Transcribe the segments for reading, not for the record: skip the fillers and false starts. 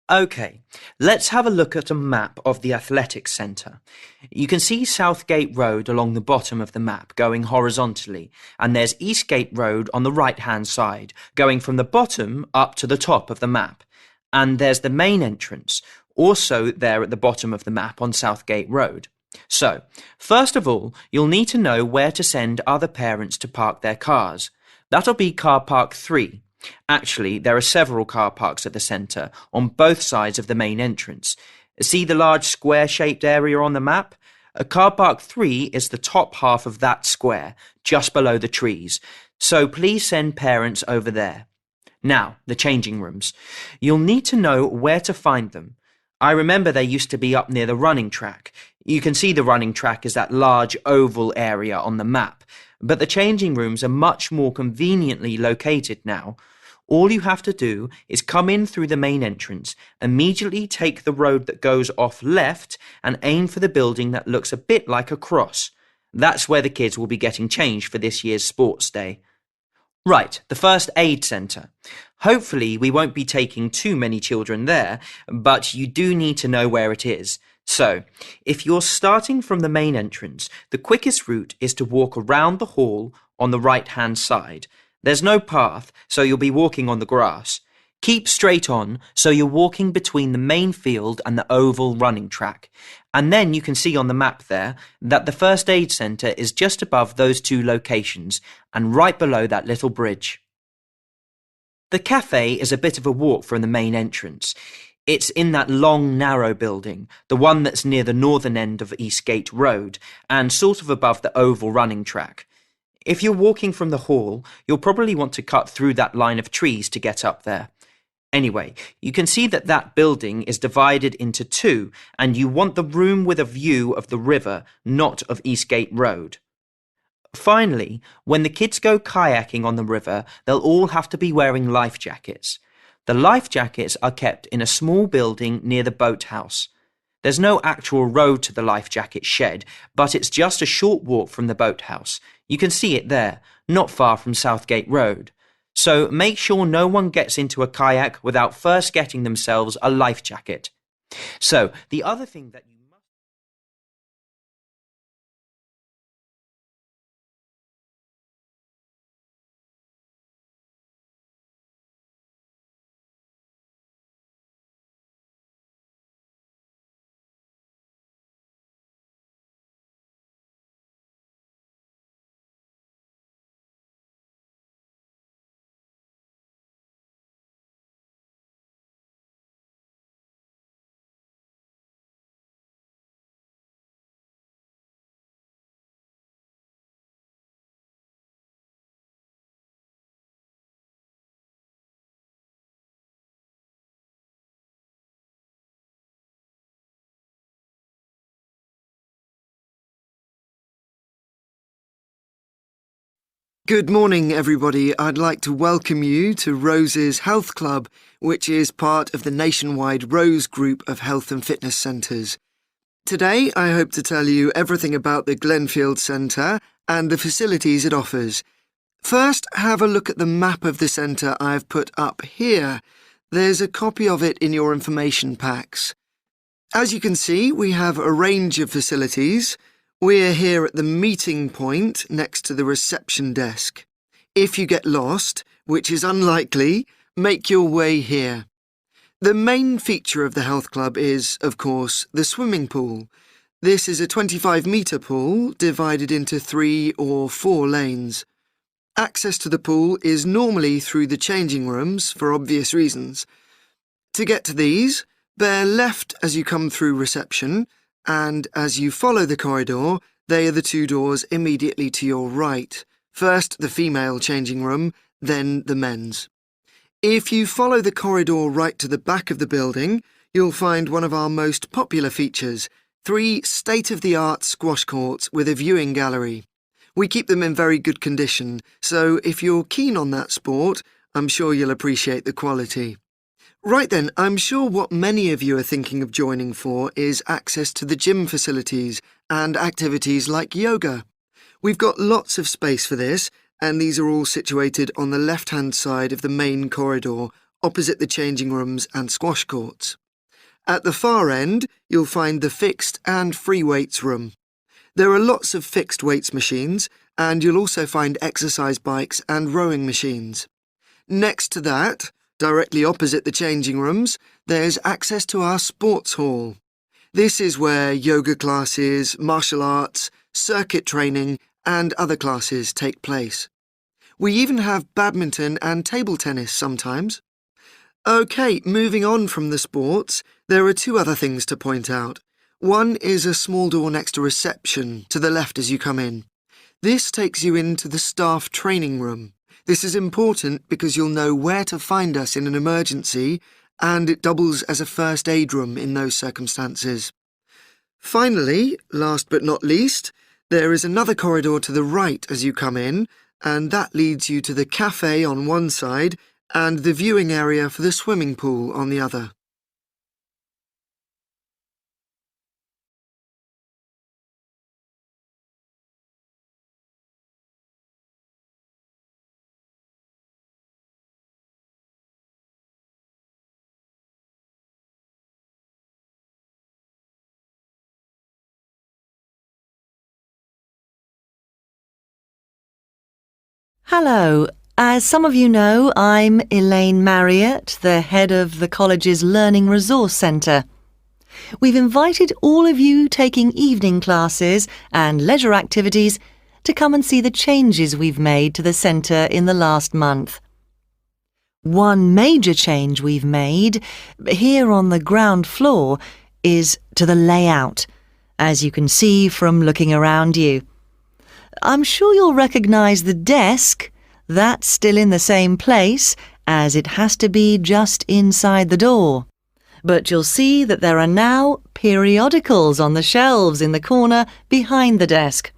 Okay, let's have a look at a map of the athletics centre. You can see Southgate Road along the bottom of the map going horizontally, and there's Eastgate Road on the right-hand side, going from the bottom up to the top of the map. And there's the main entrance, also there at the bottom of the map on Southgate Road. So, first of all, you'll need to know where to send other parents to park their cars. That'll be car park 3. Actually, there are several car parks at the centre, on both sides of the main entrance. See the large square-shaped area on the map? Car park 3 is the top half of that square, just below the trees. So please send parents over there. Now, the changing rooms. You'll need to know where to find them. I remember they used to be up near the running track. You can see the running track as that large oval area on the map. But the changing rooms are much more conveniently located now. All you have to do is come in through the main entrance, immediately take the road that goes off left and aim for the building that looks a bit like a cross. That's where the kids will be getting changed for this year's sports day. Right, the first aid centre. Hopefully we won't be taking too many children there, but you do need to know where it is. So, if you're starting from the main entrance, the quickest route is to walk around the hall on the right-hand side. There's no path, so you'll be walking on the grass. Keep straight on, so you're walking between the main field and the oval running track. And then you can see on the map there that the first aid centre is just above those two locations and right below that little bridge. The cafe is a bit of a walk from the main entrance. It's in that long, narrow building, the one that's near the northern end of Eastgate Road and sort of above the oval running track. If you're walking from the hall, you'll probably want to cut through that line of trees to get up there. Anyway, you can see that that building is divided into two, and you want the room with a view of the river, not of Eastgate Road. Finally, when the kids go kayaking on the river, they'll all have to be wearing life jackets. The life jackets are kept in a small building near the boathouse. There's no actual road to the life jacket shed, but it's just a short walk from the boathouse. You can see it there, not far from Southgate Road. So make sure no one gets into a kayak without first getting themselves a life jacket. So, the other thing that you must... Good morning, everybody. I'd like to welcome you to Rose's Health Club, which is part of the nationwide Rose Group of Health and Fitness Centres. Today, I hope to tell you everything about the Glenfield Centre and the facilities it offers. First, have a look at the map of the centre I've put up here. There's a copy of it in your information packs. As you can see, we have a range of facilities. We're here at the meeting point next to the reception desk. If you get lost, which is unlikely, make your way here. The main feature of the health club is, of course, the swimming pool. This is a 25-metre pool divided into 3 or 4 lanes. Access to the pool is normally through the changing rooms for obvious reasons. To get to these, bear left as you come through reception, and as you follow the corridor, they are the 2 doors immediately to your right. First the female changing room, then the men's. If you follow the corridor right to the back of the building, you'll find one of our most popular features, 3 state-of-the-art squash courts with a viewing gallery. We keep them in very good condition, so if you're keen on that sport, I'm sure you'll appreciate the quality. Right then, I'm sure what many of you are thinking of joining for is access to the gym facilities and activities like yoga. We've got lots of space for this, and these are all situated on the left-hand side of the main corridor, opposite the changing rooms and squash courts. At the far end, you'll find the fixed and free weights room. There are lots of fixed weights machines, and you'll also find exercise bikes and rowing machines. Next to that, directly opposite the changing rooms, there's access to our sports hall. This is where yoga classes, martial arts, circuit training, and other classes take place. We even have badminton and table tennis sometimes. OK, moving on from the sports, there are two other things to point out. One is a small door next to reception, to the left as you come in. This takes you into the staff training room. This is important because you'll know where to find us in an emergency, and it doubles as a first aid room in those circumstances. Finally, last but not least, there is another corridor to the right as you come in, and that leads you to the cafe on one side and the viewing area for the swimming pool on the other. Hello. As some of you know, I'm Elaine Marriott, the head of the college's Learning Resource Centre. We've invited all of you taking evening classes and leisure activities to come and see the changes we've made to the centre in the last month. One major change we've made here on the ground floor is to the layout, as you can see from looking around you. I'm sure you'll recognise the desk. That's still in the same place, as it has to be just inside the door. But you'll see that there are now periodicals on the shelves in the corner behind the desk.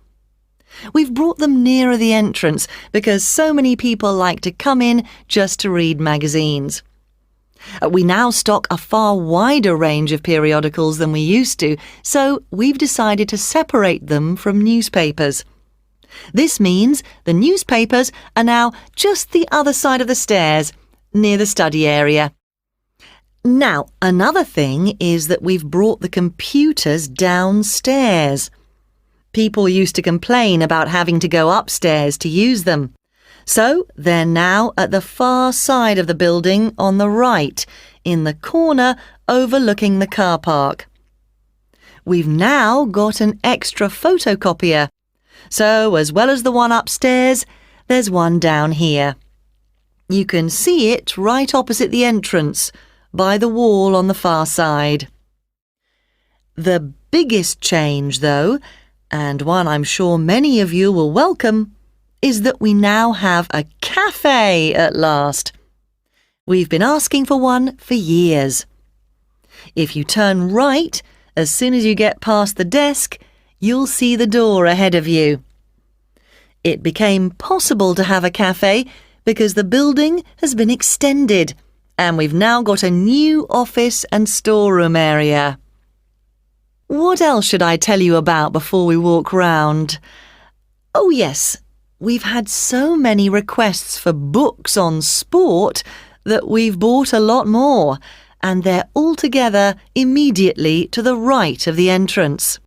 We've brought them nearer the entrance because so many people like to come in just to read magazines. We now stock a far wider range of periodicals than we used to, so we've decided to separate them from newspapers. This means the newspapers are now just the other side of the stairs, near the study area. Now, another thing is that we've brought the computers downstairs. People used to complain about having to go upstairs to use them. So they're now at the far side of the building on the right, in the corner overlooking the car park. We've now got an extra photocopier. So, as well as the one upstairs, there's one down here. You can see it right opposite the entrance, by the wall on the far side. The biggest change, though, and one I'm sure many of you will welcome, is that we now have a cafe at last. We've been asking for one for years. If you turn right, as soon as you get past the desk, you'll see the door ahead of you. It became possible to have a cafe because the building has been extended and we've now got a new office and storeroom area. What else should I tell you about before we walk round? Oh yes, we've had so many requests for books on sport that we've bought a lot more, and they're all together immediately to the right of the entrance.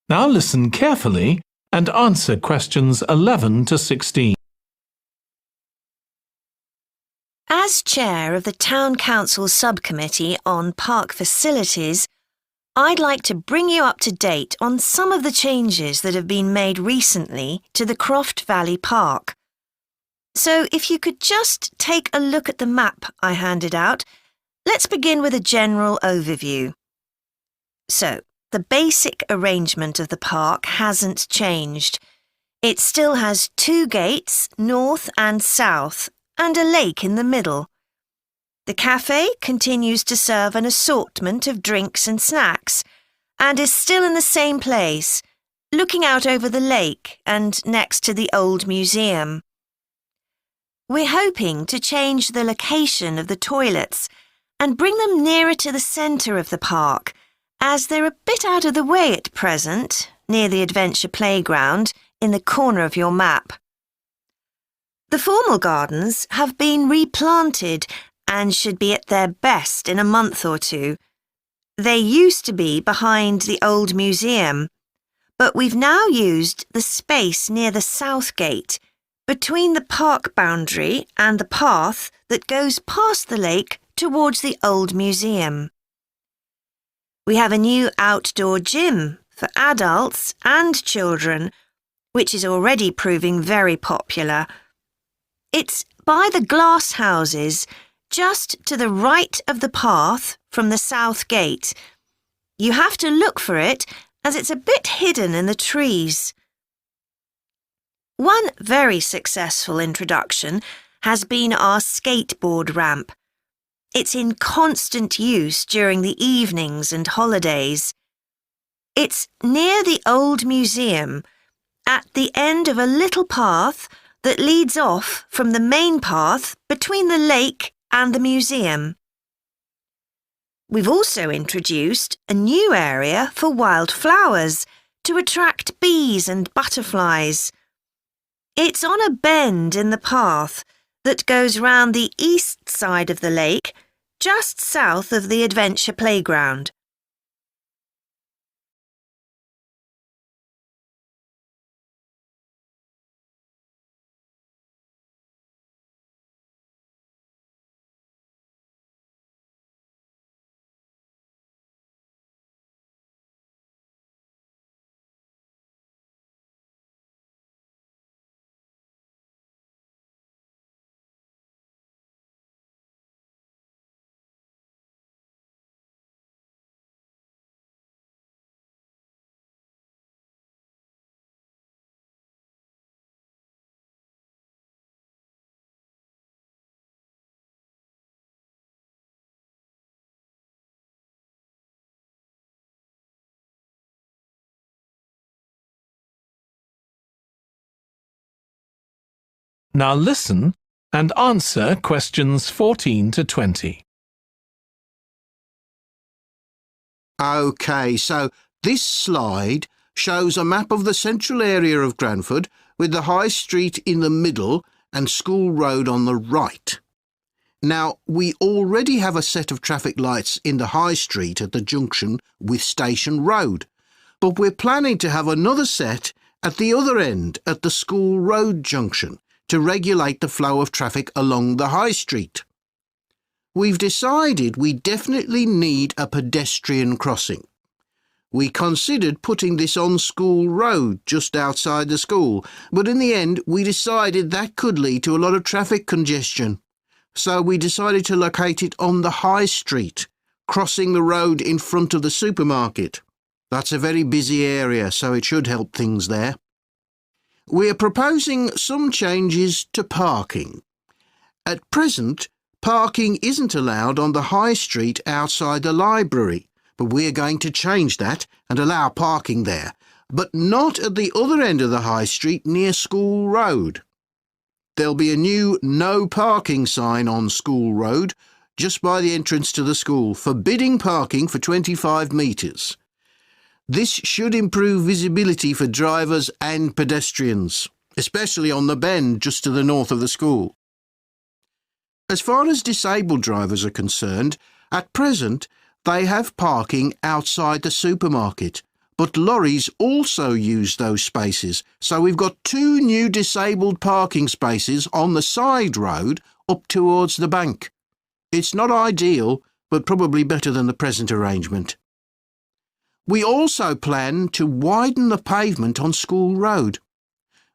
Now listen carefully and answer questions 11 to 16. As chair of the Town Council Subcommittee on Park Facilities, I'd like to bring you up to date on some of the changes that have been made recently to the Croft Valley Park. So if you could just take a look at the map I handed out, let's begin with a general overview. So, the basic arrangement of the park hasn't changed. It still has 2 gates, north and south, and a lake in the middle. The cafe continues to serve an assortment of drinks and snacks, and is still in the same place, looking out over the lake and next to the old museum. We're hoping to change the location of the toilets and bring them nearer to the centre of the park, as they're a bit out of the way at present, near the adventure playground, in the corner of your map. The formal gardens have been replanted and should be at their best in a month or 2. They used to be behind the old museum, but we've now used the space near the south gate, between the park boundary and the path that goes past the lake towards the old museum. We have a new outdoor gym for adults and children, which is already proving very popular. It's by the glass houses, just to the right of the path from the south gate. You have to look for it, as it's a bit hidden in the trees. One very successful introduction has been our skateboard ramp. It's in constant use during the evenings and holidays. It's near the old museum, at the end of a little path that leads off from the main path between the lake and the museum. We've also introduced a new area for wildflowers to attract bees and butterflies. It's on a bend in the path that goes round the east side of the lake, just south of the adventure playground. Now listen and answer questions 14 to 20. OK, so this slide shows a map of the central area of Granford with the High Street in the middle and School Road on the right. Now, we already have a set of traffic lights in the High Street at the junction with Station Road, but we're planning to have another set at the other end at the School Road junction to regulate the flow of traffic along the High Street. We've decided we definitely need a pedestrian crossing. We considered putting this on School Road just outside the school, but in the end we decided that could lead to a lot of traffic congestion. So we decided to locate it on the High Street, crossing the road in front of the supermarket. That's a very busy area, so it should help things there. We're proposing some changes to parking. At present, parking isn't allowed on the High Street outside the library, but we're going to change that and allow parking there, but not at the other end of the High Street near School Road. There'll be a new no parking sign on School Road just by the entrance to the school, forbidding parking for 25 metres. This should improve visibility for drivers and pedestrians, especially on the bend just to the north of the school. As far as disabled drivers are concerned, at present they have parking outside the supermarket, but lorries also use those spaces, so we've got 2 new disabled parking spaces on the side road up towards the bank. It's not ideal, but probably better than the present arrangement. We also plan to widen the pavement on School Road.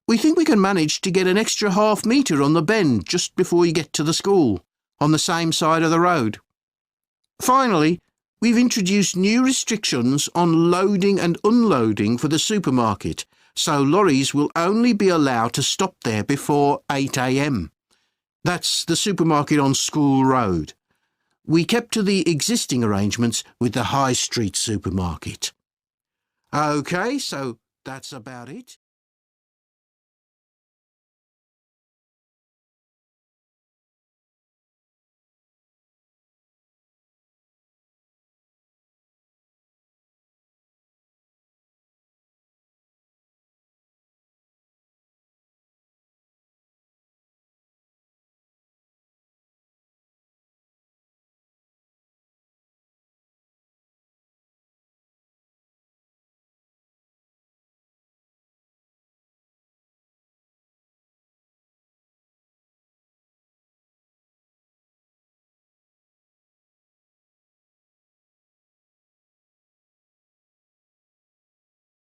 We think we can manage to get an extra half metre on the bend just before you get to the school, on the same side of the road. Finally, we've introduced new restrictions on loading and unloading for the supermarket, so lorries will only be allowed to stop there before 8 a.m. That's the supermarket on School Road. We kept to the existing arrangements with the High Street supermarket. OK, so that's about it.